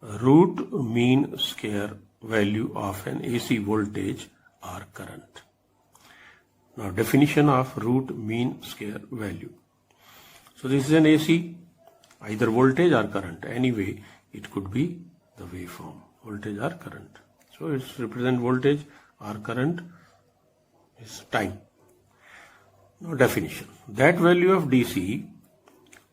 root mean square value of an AC voltage or current. Now definition of root mean square value. So this is an AC, either voltage or current. Anyway, it could be the waveform, voltage or current. So it's represent voltage or current is time. Now definition. That value of DC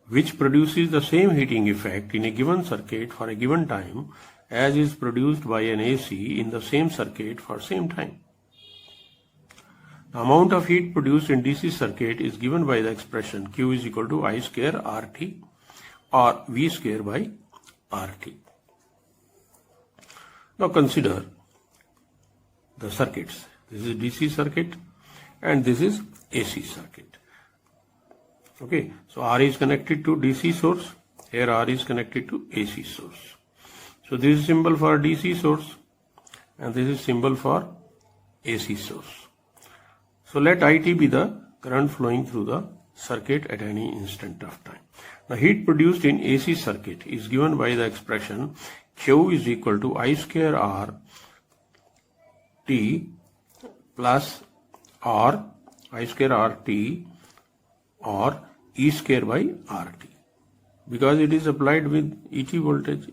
which produces the same heating effect in a given circuit for a given time as is produced by an AC in the same circuit for same time. The amount of heat produced in DC circuit is given by the expression Q is equal to I square RT or V square by RT. Now consider the circuits. This is DC circuit and this is AC circuit. Okay, so R is connected to DC source, here R is connected to AC source. So this is symbol for DC source and this is symbol for AC source. So let IT be the current flowing through the circuit at any instant of time. Now heat produced in AC circuit is given by the expression Q is equal to I square R T plus R I square RT or E square by RT, because it is applied with ET voltage.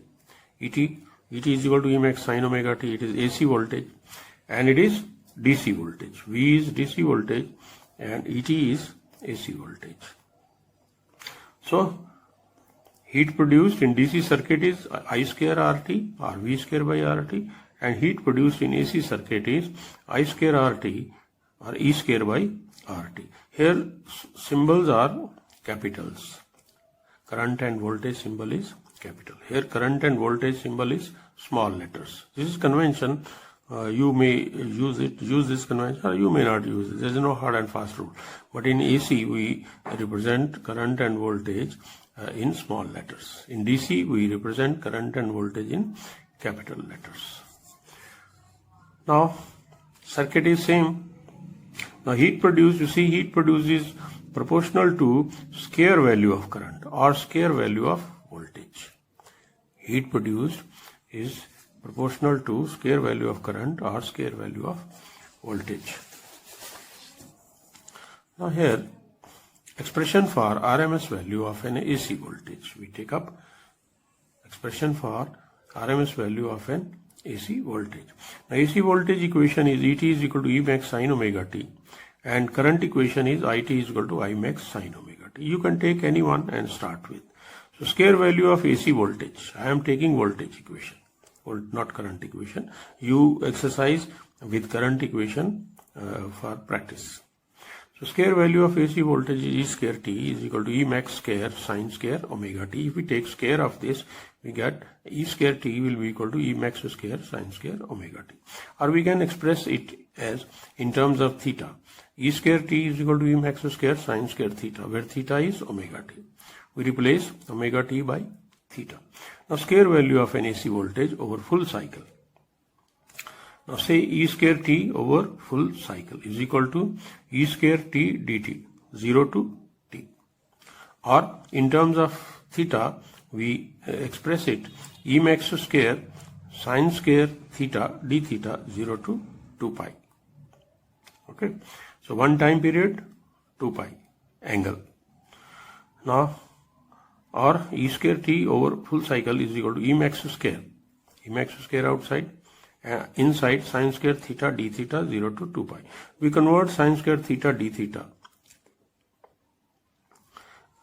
ET is equal to E max sin omega t. It is AC voltage and it is DC voltage. V is DC voltage and ET is AC voltage. So heat produced in DC circuit is I square RT or V square by RT, and heat produced in AC circuit is I square RT or E square by RT. Here symbols are capitals. Current and voltage symbol is capital. Here current and voltage symbol is small letters. This is convention. You may use this convention, or you may not use it. There is no hard and fast rule. But in AC we represent current and voltage in small letters. In DC we represent current and voltage in capital letters. Now circuit is same. Now heat produced, you see heat produced is proportional to square value of current or square value of voltage. Heat produced is proportional to square value of current or square value of voltage. Now here expression for RMS value of an AC voltage. We take up expression for RMS value of an AC voltage. Now AC voltage equation is ET is equal to E max sin omega t, and current equation is IT is equal to I max sin omega t. You can take any one and start with. So square value of AC voltage. I am taking voltage equation, not current equation. You exercise with current equation for practice. So square value of AC voltage is E square t is equal to E max square sin square omega t. If we take square of this, we get E square t will be equal to E max square sin square omega t. Or we can express it as in terms of theta. E square t is equal to E max square sin square theta, where theta is omega t. We replace omega t by theta. Now square value of an AC voltage over full cycle. Now say E square t over full cycle is equal to E square t dt, 0 to t. Or in terms of theta, we express it E max square sin square theta d theta 0 to 2 pi. Okay. So one time period, 2 pi angle. Now, or E square t over full cycle is equal to E max square outside, inside sin square theta d theta 0 to 2 pi. We convert sin square theta d theta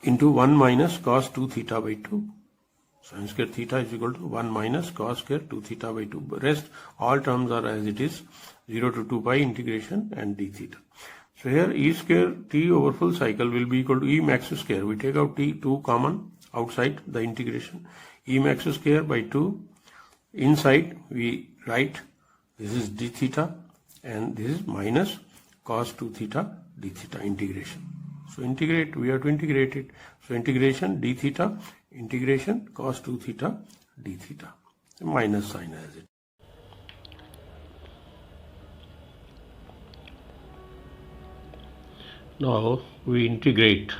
into 1 minus cos 2 theta by 2. Sin square theta is equal to 1 minus cos square 2 theta by 2. Rest all terms are as it is, 0 to 2 pi integration and d theta. So here E square t over full cycle will be equal to E max square. We take out t, 2 common outside the integration. E max square by 2. Inside we write this is d theta and this is minus cos 2 theta d theta integration. So integrate, we have to integrate it. So integration d theta, integration cos 2 theta d theta, minus sign as it. Now we integrate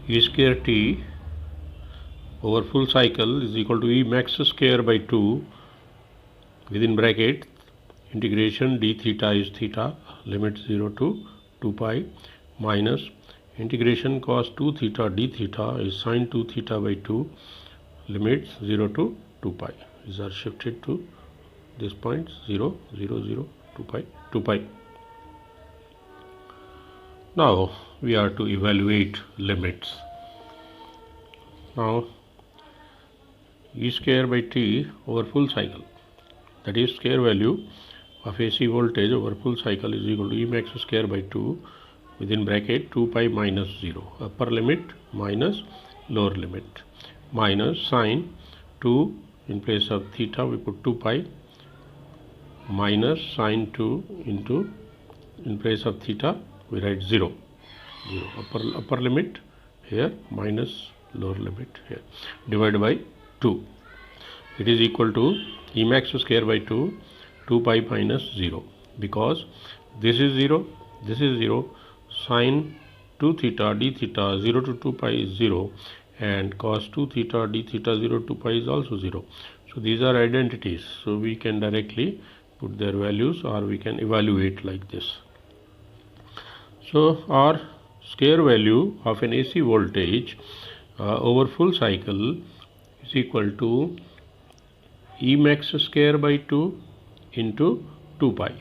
E square t over full cycle is equal to E max square by 2 within bracket integration d theta is theta limit 0 to 2 pi minus integration cos 2 theta d theta is sin 2 theta by 2 limits 0 to 2 pi. These are shifted to this point 0 0 0 2 pi. Now we are to evaluate limits. Now E square by t over full cycle, that is square value of AC voltage over full cycle is equal to E max square by 2 within bracket 2 pi minus 0 upper limit minus lower limit minus sin 2 in place of theta we put 2 pi minus sin 2 into in place of theta we write 0 upper limit here minus lower limit here divided by 2. It is equal to E max square by 2 pi minus 0 because this is 0 sin 2 theta d theta 0 to 2 pi is 0 and cos 2 theta d theta 0 to pi is also 0. So these are identities, so we can directly put their values or we can evaluate like this. So our square value of an AC voltage over full cycle is equal to E max square by 2 into 2 pi.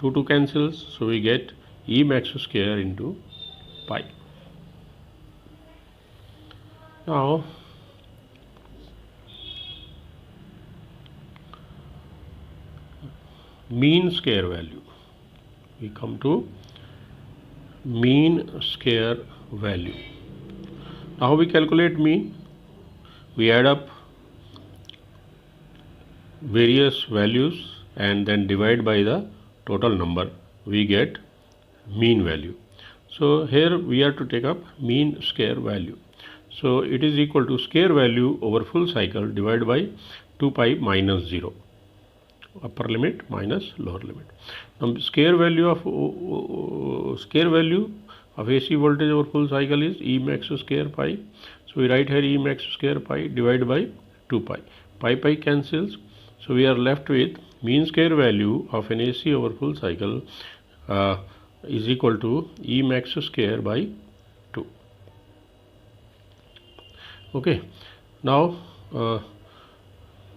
2 cancels, so we get E max square into pi. Now mean square value. We come to mean square value. Now how we calculate mean? We add up various values and then divide by the total number, we get mean value. So here we are to take up mean square value. So it is equal to square value over full cycle divided by 2 pi minus 0 upper limit minus lower limit. Now square value of AC voltage over full cycle is E max square pi. So we write here E max square pi divided by 2 pi. Pi cancels. So we are left with mean square value of an AC over full cycle is equal to E max square by 2. Okay. Now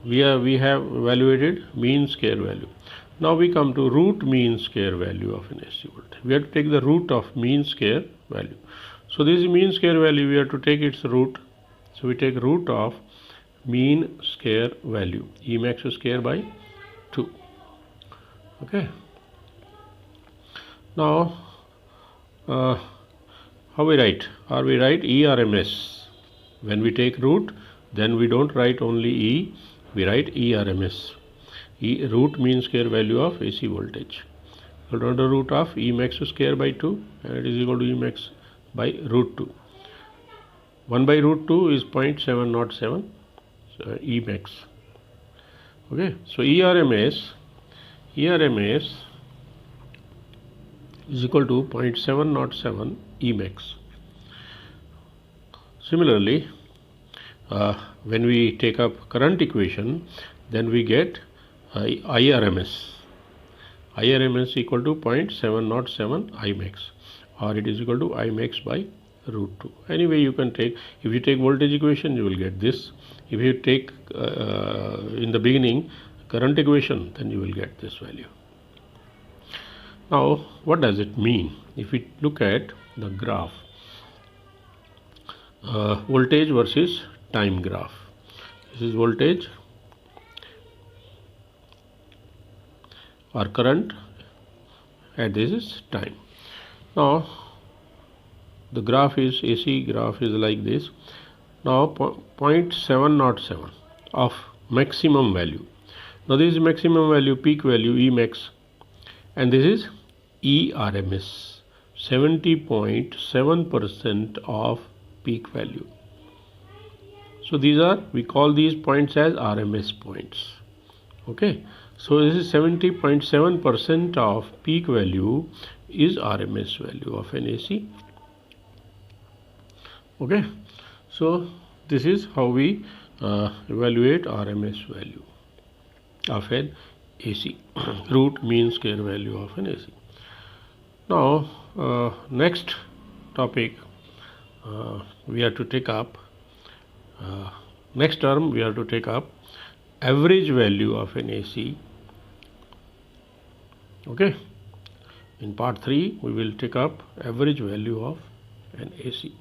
we have evaluated mean square value. Now we come to root mean square value of an AC voltage. We have to take the root of mean square value. So this mean square value we have to take its root. So we take root of mean square value E max square by 2. Okay. Now how we write? Or we write ERMS. When we take root, then we don't write only E, we write ERMS. Root mean square value of AC voltage. So under root of E max square by 2 and it is equal to E max by root 2. 1 by root 2 is 0.707 E max. Okay, so ERMS is equal to 0.707 E max. Similarly, when we take up current equation, then we get IRMS equal to 0.707 I max, or it is equal to I max by root 2. Anyway, you can take, if you take voltage equation, you will get this. If you take in the beginning current equation, then you will get this value. Now what does it mean? If we look at the graph, voltage versus time graph. This is voltage or current and this is time. Now the graph is AC graph is like this. Now 0.707 of maximum value. Now this is maximum value, peak value E max, and this is ERMS, 70.7% of peak value. So these are, we call these points as RMS points. Okay, so this is 70.7% of peak value is RMS value of an AC. Okay, so this is how we evaluate RMS value of an AC, root mean square value of an AC. Now next topic we have to take up, next term we have to take up average value of an AC. Okay, in part 3 we will take up average value of an AC.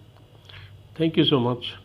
Thank you so much.